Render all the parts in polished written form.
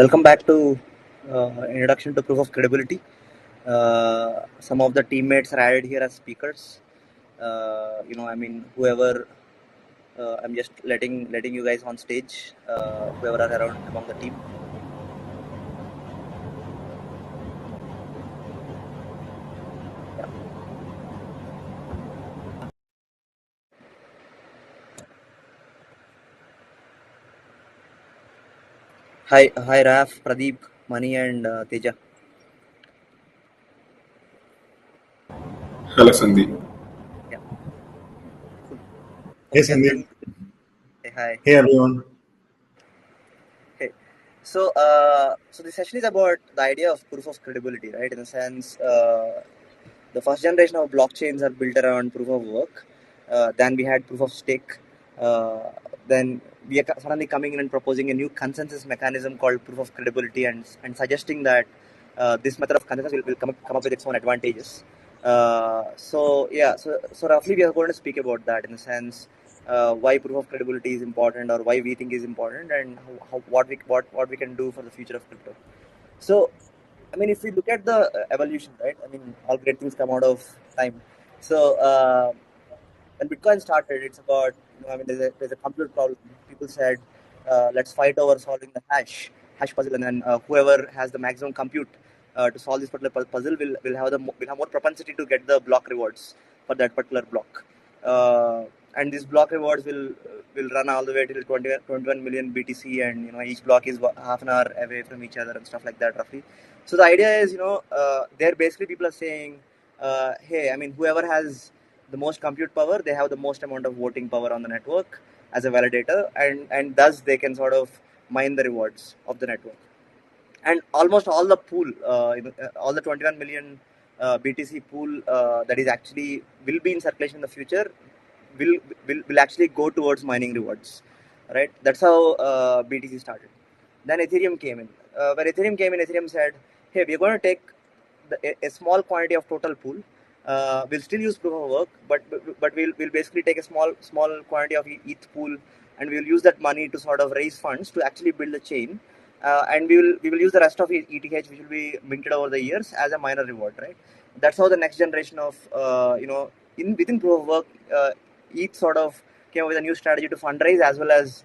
Welcome back to Introduction to Proof of Credibility. Some of the teammates are added here as speakers. Whoever I'm just letting you guys on stage. Whoever are around among the team. Yeah. Hi, Raf, Pradeep, Mani, and Teja. Hello, Sandeep. Yeah. Cool. Hey, Hope you are Sandeep. doing good. Hey, hi. Hey, everyone. Hey. So this session is about the idea of proof of credibility, right? In the sense, the first generation of blockchains are built around proof of work. Then we had proof of stake. Then we are suddenly coming in and proposing a new consensus mechanism called proof of credibility, and suggesting that this method of consensus will come up with its own advantages. So roughly we are going to speak about that in the sense why proof of credibility is important, or why we think is important, and what we can do for the future of crypto. So I mean, if we look at the evolution, right? I mean, all great things come out of time. So when Bitcoin started, it's about there's a compute problem. People said, let's fight over solving the hash puzzle, and then whoever has the maximum compute to solve this particular puzzle will have more propensity to get the block rewards for that particular block. And these block rewards will run all the way till 21 million BTC, and each block is half an hour away from each other and stuff like that, roughly. So the idea is, there basically people are saying, hey, I mean, whoever has the most compute power, they have the most amount of voting power on the network as a validator, and thus they can sort of mine the rewards of the network. And almost all the pool, all the 21 million BTC pool that is actually will be in circulation in the future will actually go towards mining rewards, right? That's how BTC started. Then Ethereum came in. When Ethereum came in, Ethereum said, hey, we're going to take a small quantity of total pool. We'll still use proof of work, but we'll basically take a small quantity of ETH pool, and we'll use that money to sort of raise funds to actually build the chain. And we will use the rest of ETH, which will be minted over the years, as a minor reward, right? That's how the next generation of within proof of work, ETH sort of came up with a new strategy to fundraise, as well as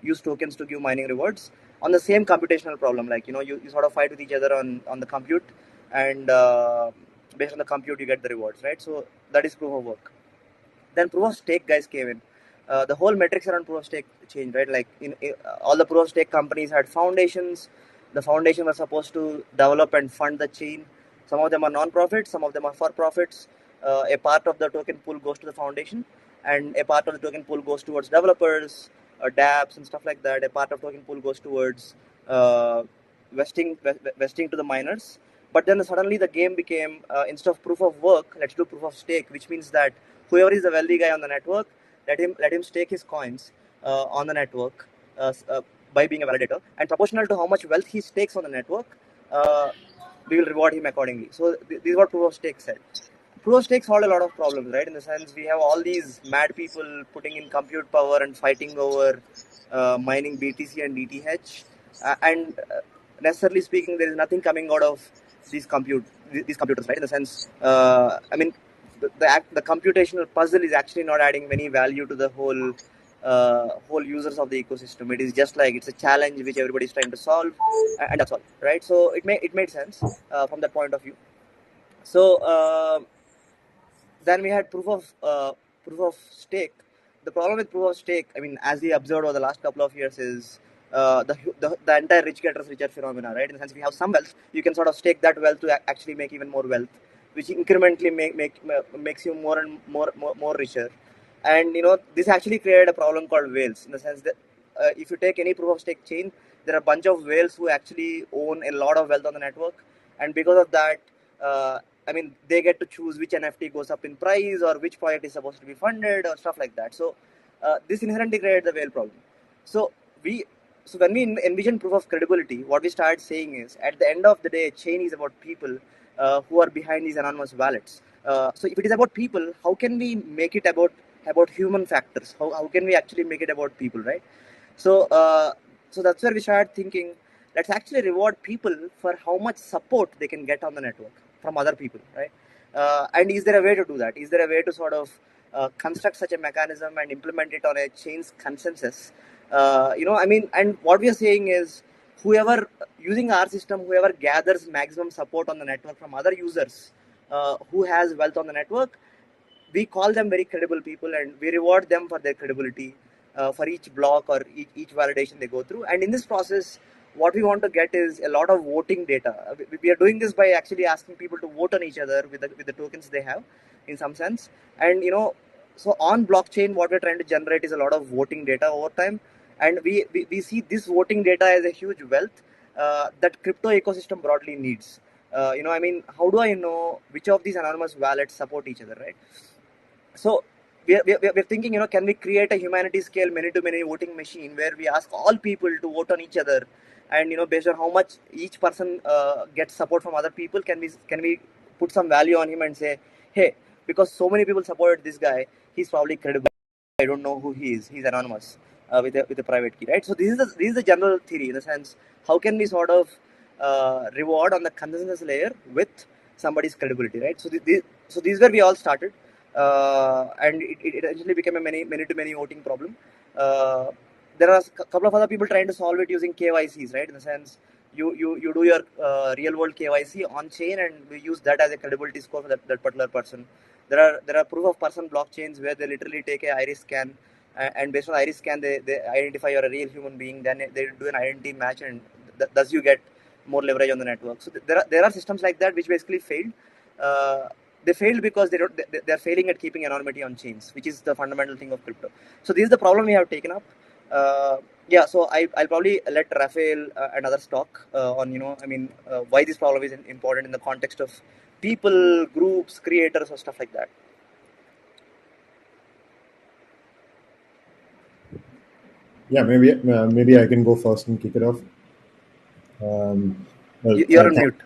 use tokens to give mining rewards on the same computational problem. Like, you sort of fight with each other on the compute, and based on the compute you get the rewards, right? So that is proof of work. Then proof of stake guys came in. The whole metrics around proof of stake changed, right? Like, all the proof of stake companies had foundations. The foundation was supposed to develop and fund the chain. Some of them are non-profits, some of them are for profits. A part of the token pool goes to the foundation, and a part of the token pool goes towards developers, dApps and stuff like that. A part of token pool goes towards uh, vesting to the miners. But then suddenly the game became, instead of proof of work, let's do proof of stake, which means that whoever is the wealthy guy on the network, let him stake his coins on the network by being a validator, and proportional to how much wealth he stakes on the network, we will reward him accordingly. So this is what proof of stake said. Proof of stake solved a lot of problems, right? In the sense, we have all these mad people putting in compute power and fighting over mining BTC and ETH, and necessarily speaking, there is nothing coming out of these computers, right? In the sense, I mean, the computational puzzle is actually not adding any value to the whole users of the ecosystem. It is just like it's a challenge which everybody is trying to solve, and that's all, right? So it made sense from that point of view. So then we had proof of stake. The problem with proof of stake, I mean, as we observed over the last couple of years, is the entire rich gets richer phenomena, right? In the sense, we have some wealth, you can sort of stake that wealth to actually make even more wealth, which incrementally makes you more richer. And this actually created a problem called whales, in the sense that if you take any proof of stake chain, there are a bunch of whales who actually own a lot of wealth on the network, and because of that, I mean, they get to choose which NFT goes up in price, or which project is supposed to be funded, or stuff like that. So this inherently created the whale problem. So when we envision proof of credibility, what we started saying is, at the end of the day, chain is about people who are behind these anonymous wallets. So if it is about people, how can we make it about human factors? How can we actually make it about people, right? So so that's where we started thinking, let's actually reward people for how much support they can get on the network from other people, right? And is there a way to do that? Is there a way to sort of construct such a mechanism and implement it on a chain's consensus? And what we are saying is, whoever using our system, whoever gathers maximum support on the network from other users who has wealth on the network, we call them very credible people, and we reward them for their credibility for each block or each validation they go through. And in this process, what we want to get is a lot of voting data. We are doing this by actually asking people to vote on each other with the tokens they have, in some sense. And so on blockchain, what we're trying to generate is a lot of voting data over time, and we see this voting data as a huge wealth that crypto ecosystem broadly needs. How do I know which of these anonymous wallets support each other, right? So we're thinking, can we create a humanity scale many-to-many voting machine where we ask all people to vote on each other, and based on how much each person gets support from other people, can we put some value on him and say, hey, because so many people supported this guy, he's probably credible. I don't know who he is. He's anonymous with a private key, right? So this is the general theory, in the sense, how can we sort of reward on the consensus layer with somebody's credibility, right? So this is where we all started. And it eventually became a many-to-many voting problem. There are a couple of other people trying to solve it using KYCs, right? In the sense, you do your real world KYC on chain, and we use that as a credibility score for that particular person. There are proof of person blockchains where they literally take a iris scan, and based on iris scan, they identify you're a real human being. Then they do an identity match, and thus you get more leverage on the network. So there are systems like that which basically failed. They failed because they're failing at keeping anonymity on chains, which is the fundamental thing of crypto. So this is the problem we have taken up. So I'll probably let Rafael and others talk on why this problem is important in the context of people, groups, creators, or stuff like that. Yeah, maybe I can go first and kick it off. You're on mute.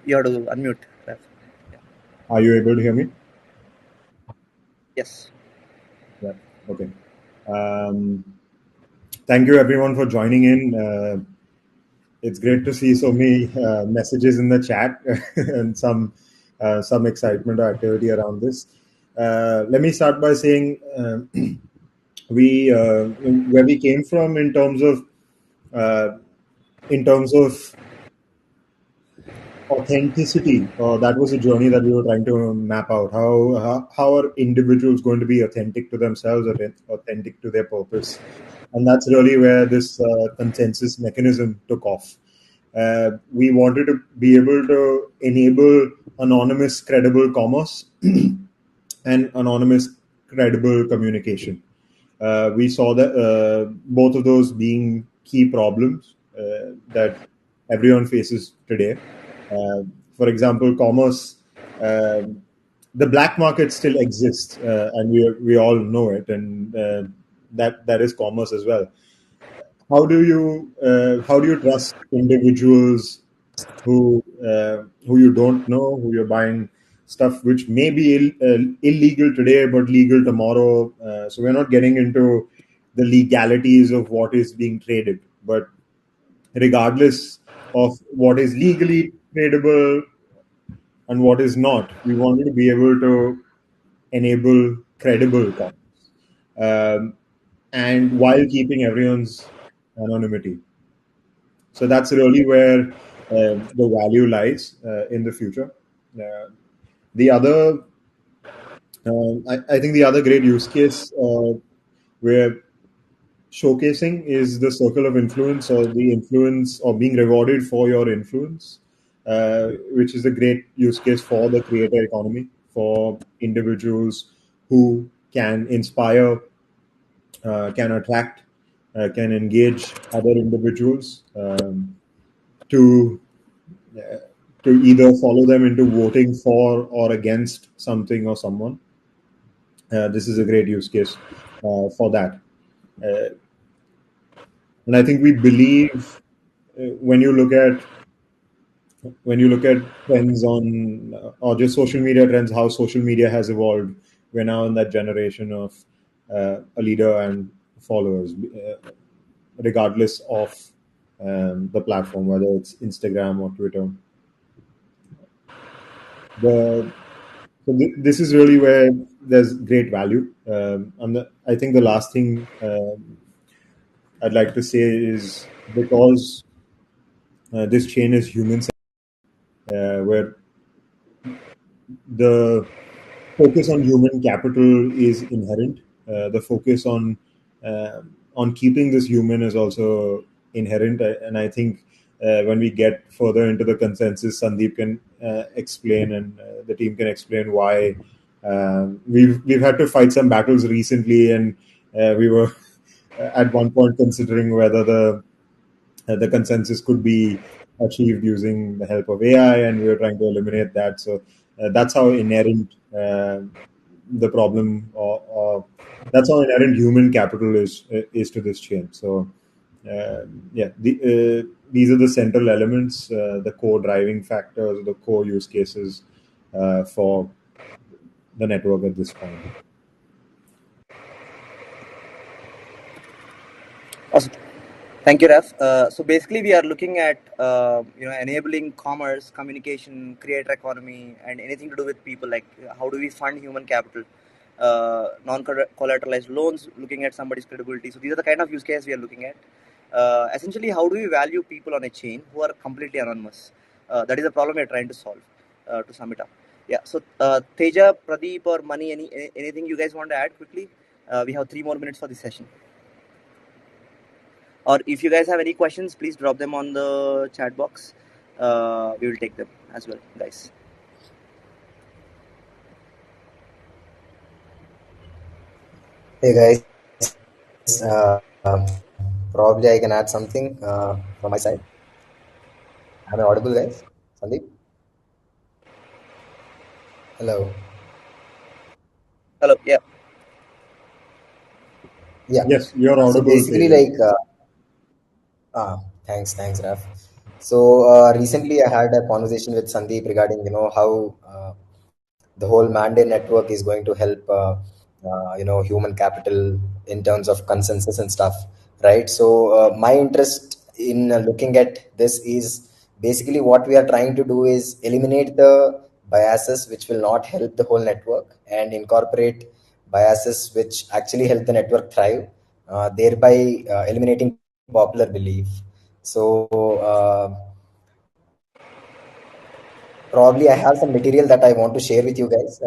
You have to unmute, Raf. Yeah. Are you able to hear me? Yes. Yeah. Okay. Thank you everyone for joining in. It's great to see so many messages in the chat and some excitement or activity around this. Let me start by saying where we came from in terms of authenticity. That was a journey that we were trying to map out. How are individuals going to be authentic to themselves or authentic to their purpose? And that's really where this consensus mechanism took off. We wanted to be able to enable anonymous, credible commerce and anonymous, credible communication. We saw that both of those being key problems that everyone faces today. For example, commerce, the black market still exists, and we all know it, and that is commerce as well. How do you trust individuals who you don't know, who you're buying stuff which may be illegal today but legal tomorrow? So we're not getting into the legalities of what is being traded, but regardless of what is legally tradable and what is not, we wanted to be able to enable credible commerce, and while keeping everyone's anonymity. So that's really where the value lies in the future. The other, I think, the other great use case we're showcasing is the circle of influence, or the influence, or being rewarded for your influence, which is a great use case for the creator economy, for individuals who can inspire, can attract, can engage other individuals to either follow them into voting for or against something or someone. This is a great use case for that. And I think we believe, when you look at trends on, or just social media trends, how social media has evolved. We're now in that generation of a leader and followers, regardless of the platform, whether it's Instagram or Twitter. The this is really where there's great value. I think the last thing I'd like to say is because this chain is human, where the focus on human capital is inherent. The focus uh, on keeping this human is also inherent, and I think when we get further into the consensus, Sandeep can explain, and the team can explain why we've had to fight some battles recently, and we were at one point considering whether the consensus could be achieved using the help of AI, and we were trying to eliminate that. So that's how inherent the problem, or that's how inherent human capital is to this chain. So these are the central elements, the core driving factors, the core use cases for the network at this point. Awesome. Thank you, Raf. So basically, we are looking at enabling commerce, communication, creator economy, and anything to do with people. Like how do we fund human capital, non-collateralized loans, looking at somebody's credibility. So these are the kind of use cases we are looking at. Essentially, how do we value people on a chain who are completely anonymous? That is the problem we are trying to solve. To sum it up, yeah. So Teja, Pradeep, or Mani, anything you guys want to add quickly? We have 3 more minutes for this session. Or if you guys have any questions, please drop them on the chat box. We will take them as well, guys. Hey guys, probably I can add something from my side. Am I audible, guys? Sandeep? Hello. Hello. Yeah. Yeah. Yes, you're So audible, basically, Tejas. like, thanks, Raf. So recently, I had a conversation with Sandeep regarding how the whole Mande network is going to help human capital in terms of consensus and stuff, right? So my interest in looking at this is basically what we are trying to do is eliminate the biases which will not help the whole network and incorporate biases which actually help the network thrive, thereby eliminating popular belief. So probably I have some material that I want to share with you guys.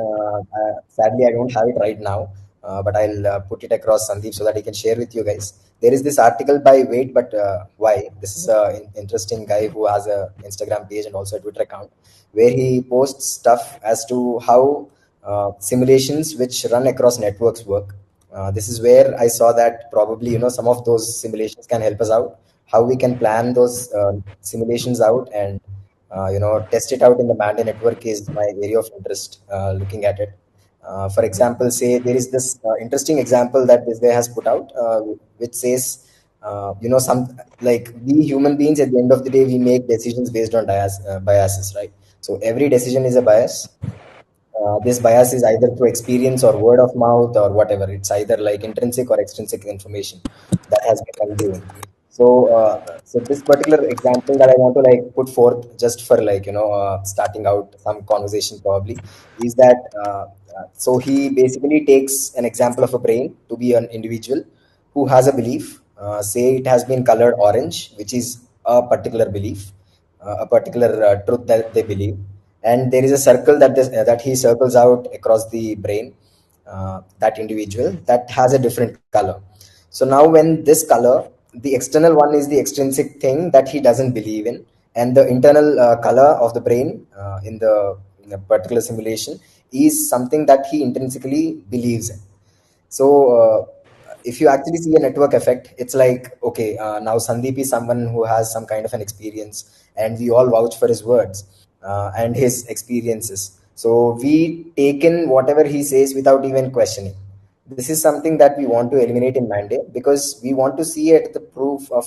Sadly, I don't have it right now, but I'll put it across Sandeep so that he can share with you guys. There is this article by Wait But Why. This is an interesting guy who has a Instagram page and also a Twitter account where he posts stuff as to how simulations which run across networks work. This is where I saw that probably some of those simulations can help us out. How we can plan those simulations out and test it out in the Mande network is my area of interest. Looking at it, for example, say there is this interesting example that this guy has put out, which says, some like we human beings at the end of the day we make decisions based on biases, right? So every decision is a bias. This bias is either through experience or word of mouth or whatever. It's either like intrinsic or extrinsic information that has been consumed. So this particular example that I want to like put forth just for like starting out some conversation probably is that so he basically takes an example of a brain to be an individual who has a belief. Say it has been colored orange, which is a particular belief, a particular truth that they believe, and there is a circle that he circles out across the brain, that individual that has a different color. So now when this color, the external one is the extrinsic thing that he doesn't believe in, and the internal color of the brain in the particular simulation is something that he intrinsically believes in. So if you actually see a network effect, it's like, okay, now Sandeep is someone who has some kind of an experience, and we all vouch for his words and his experiences. So we take in whatever he says without even questioning. This is something that we want to eliminate in Mande because we want to see it the proof of